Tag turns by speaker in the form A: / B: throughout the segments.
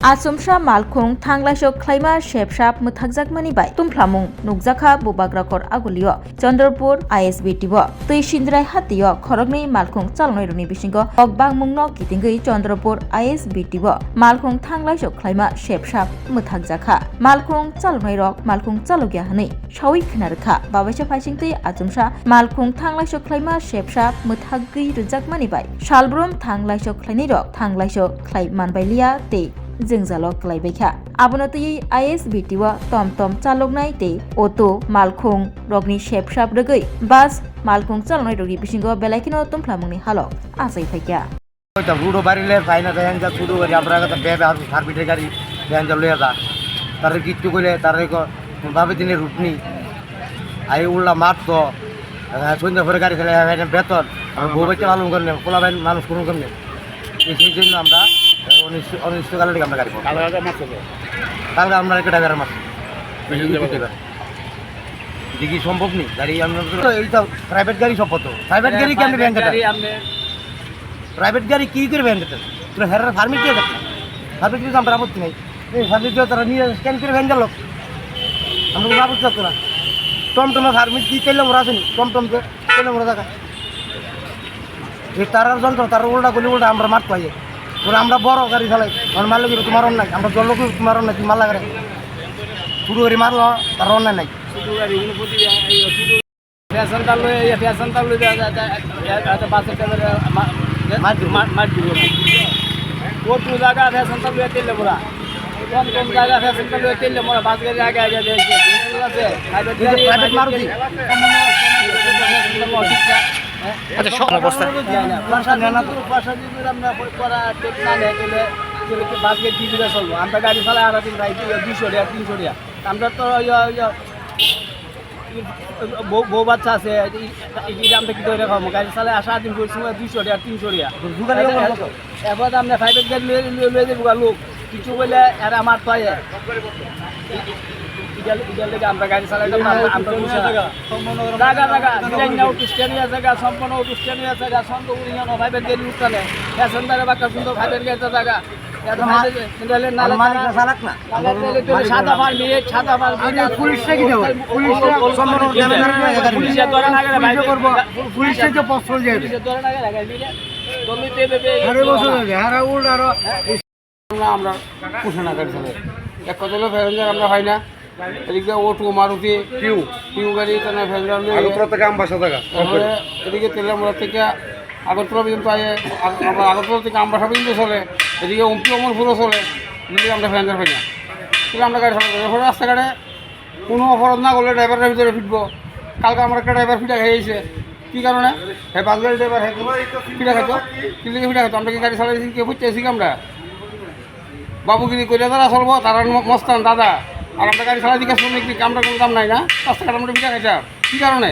A: Asumsha malkhung thanglashok khlaima shepshap muthakjakmani bai tumphlamung nukjakha bubagrakor agulio Chandrapur ISBT bo tui sindrai hatio khorogni malkhung chalnoi roni bisingo ogbangmungno kitingui Chandrapur ISBT bo malkhung thanglashok khlaima shepshap muthakjakha malkhung chalnoi rok malkhung chalogya hanei shawi khnarkha babaisa phaisingtui Asumsha malkhung thanglashok khlaima shepshap muthakgui rujakmani bai salbrum thanglashok khlaini rok thanglashok khlai manbailia te जोंजालो क्लाइबायखा आबनतयै ISBT वा टमटम चालकनाय ते अटो मालखुं रगनि शेपशाप रगै बास मालखुं चालनाय रगनि बिसिंगो बेलायखिनो तुमफ्लामुंनि हालक आसाय फायखा
B: तो रूडो बारिले फाइना then जा सुदु गरि আমরা কথা বেবে আর সার্ভিসের গাড়ি দেন जा লইয়া যা তার কিচ্ছু কইলে তার কো ভাবে দিনে রুটনি আই উল্লা মাত তো সন্ধ্যা পরে গাড়ি ফেলে বেতন আর বউ বাচ্চা মালুম করনে পোলা ভাই মানুষ করুন করনে এই জন্য আমরা অনিশ্চিত কালের আমরা গাড়ি কালকে আমরা একটা ড্রাইভার মাছ দেখি সম্ভব নেই গাড়ি আমরা এইটা প্রাইভেট গাড়ি সম্ভব তো প্রাইভেট গাড়ি কেন ব্যাংকে প্রাইভেট গাড়ি কী করে ব্যাংকে তোরা হেরার ফার্মিট দিয়ে যাচ্ছে ফার্মিট দিয়ে আমরা আপত্তি নেই এই ফার্মিট দিয়ে তারা নিয়ে স্ক্যান করে ভ্যান গেল আমরা কোনো আপত্তি থাকতো না টমটমে ফার্মিট দিয়ে তেলে মোড়া আসেনি টমটমকে তেলে মোড়া দেখা এই তারার যন্ত্র তার উল্টা গলি উল্টা আমরা মাঠ পাইয়ে তোরা আমরা বড় গাড়ি চালাই আমার মারলে তোমার অন্যায় আমরা জলকে তোমার অন্যায় তুমি মারলা গাড়ি শুরু করে মারলো তার অন্যায় নাই জায়গা ফ্যাশন তাল তেলে মোড়া কম কম জায়গা ফ্যাশন তাল তেলে মোড়া বাস গাড়ি আগে আগে আচ্ছা সব অবস্থা বাসকে কি করে চলবো আমরা গাড়ি চালাই আর 200 টাকা 300 টাকা আমরা তো বউ বাচ্চা আছে আমরা কি করে খাবো গাড়ি চালাই আসা দিন করছি 200 টাকা 300 টাকা এবার আমরা প্রাইভেট গাড়ি লয়ে যাবো লোক কিছু বলে আর আমার তো আমরা গাড়ি চালাই জায়গা সম্পূর্ণ খ্রিস্টানিয়া জায়গা সন্ত প্রাইভেট গাড়ি উঠতানে প্যাসেঞ্জারের বাক্কা সুন্দর প্রাইভেট গাড়িতে জায়গা আমরা ঘোষণা গাড়ি চালাই এক কথা হলো প্যাসেঞ্জার আমরা হয় না এদিকে অটো মারুতি টিউ গাড়ি আগরতলা থেকে আমবাসা জায়গা এদিকে তেলামোড়া থেকে আগরতলা পর্যন্ত আগরতলা থেকে আমবাসা পর্যন্ত চলে এদিকে অম্পি অমরপুরও চলে এদিকে আমরা প্যাসেঞ্জার পাই না তাহলে আমরা গাড়ি চালাতে এরপরে রাস্তাঘাটে কোনো অপরাধ না করলে ড্রাইভারের ভিতরে ফিটবো কালকে আমার একটা ড্রাইভার ফিটা খেয়েছে কী কারণে হ্যাঁ বাস গাড়ি ড্রাইভার হ্যাঁ ফিটা খাইতো কিনলে ফিটা খাইতো আমরা কি গাড়ি চালাইছি কে বুঝতেছি আমরা বাবুগিরি করে তারা চলবো তারা মস্তান দাদা আর আমরা গাড়ি চালাই দিকে শ্রমিক আমরা কোনো দাম নাই না রাস্তাঘাট আমরা ফিটা খাইতাম কী কারণে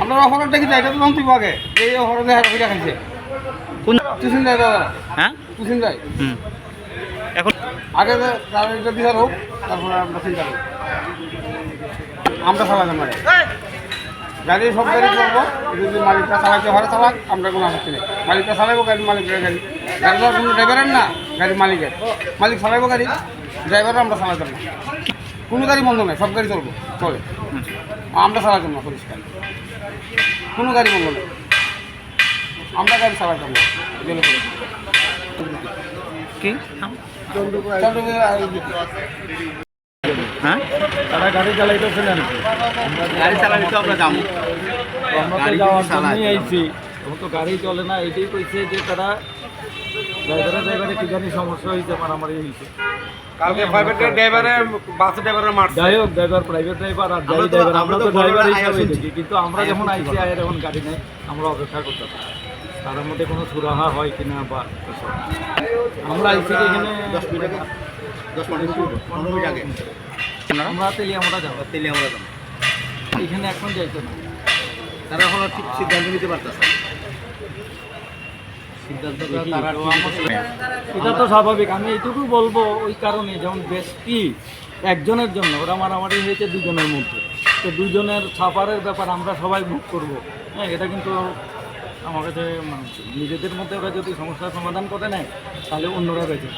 B: আমরা অপরাধ দেখি যাই এটা তো জানতে আগে যে এই অপরাধে ফিটা খাইছে টুসিন যায় দাদা হ্যাঁ টুসিন যায় এখন আগে এটা বিচার হোক তারপরে আমরা চিন্তা করি আমরা চালাতে পারি গাড়ি সব গাড়ি চলবো যদি মালিকটা চালাইতে পারে চালাক আমরা কোনো আসক্তি নেই মালিকটা চালাইবো গাড়ি মালিকের গাড়ি গাড়িটা কোনো ড্রাইভারের না গাড়ি মালিকের মালিক চালাইবো গাড়ি ড্রাইভাররা আমরা চালাতাম না কোনো গাড়ি বন্ধ নেই সব গাড়ি চলবো চলে আমরা চালাতাম না পরিষ্কার কোনো গাড়ি বন্ধ নেই আমরা গাড়ি চালাতাম না গেলে কি হ্যাঁ তারা গাড়ি চালাইতেছে না গাড়ি চালাই তো আমরা যাবো আইছি তো গাড়ি চলে না এটাই কইছে যে তারা ড্রাইভারে কি জানি সমস্যা হয়েছে মারামারি হয়েছে কালকে প্রাইভেট ড্রাইভারে বাস ড্রাইভারের মার যাই হোক ড্রাইভার প্রাইভেট ড্রাইভার আর গাড়ি ড্রাইভার আমরা তো ড্রাইভার হিসাবে দেখি কিন্তু আমরা যখন আইসি আয়ের এখন গাড়ি নেই আমরা অপেক্ষা করতে পারি তার মধ্যে কোনো সুরাহা হয় কিনা বা আমরা আইসি এখানে 10 মিনিট আগে 15 মিনিট আগে আমরা তেলিয়ামোড়া যাবো এখানে এখন যাইতো না তারা এখনো ঠিক সিদ্ধান্ত নিতে পারতেছে এটা তো স্বাভাবিক আমি এইটুকু বলবো ওই কারণে যেমন বেশি একজনের জন্য ওরা মারামারি হয়েছে দুজনের মধ্যে তো দুজনের ছাপারের ব্যাপার আমরা সবাই ভোগ করবো হ্যাঁ এটা কিন্তু আমার কাছে নিজেদের মধ্যে ওরা যদি সমস্যার সমাধান করে নেয় তাহলে অন্যরা বেঁচে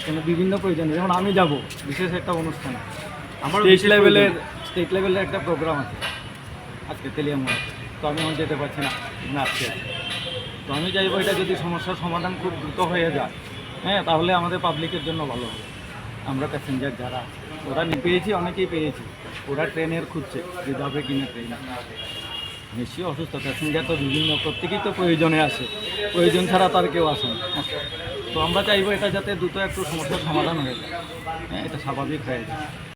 C: কোনো বিভিন্ন প্রয়োজনে, যেমন আমি যাব বিশেষ একটা অনুষ্ঠানে,
D: আমার
C: স্টেট লেভেলের একটা প্রোগ্রাম আছে আজকে তেলিয়ামুড়া, তো আমি এখন যেতে পারছি না, আজকে আছে। তো আমি চাইবো এটা যদি সমস্যার সমাধান খুব দ্রুত হয়ে যায়, হ্যাঁ, তাহলে আমাদের পাবলিকের জন্য ভালো হবে। আমরা প্যাসেঞ্জার যারা ওরা পেয়েছি, অনেকেই পেয়েছি, ওরা ট্রেনের খুঁজছে যে যাবে কিনা ট্রেনে। বেশি অসুস্থ প্যাসেঞ্জার তো বিভিন্ন প্রত্যেকেই তো প্রয়োজনে আসে, প্রয়োজন ছাড়া তার কেউ আসে না। তো আমরা চাইবো এটা যাতে দ্রুত একটু সমস্যার সমাধান হয়ে যায়, হ্যাঁ, এটা স্বাভাবিক হয়ে যায়।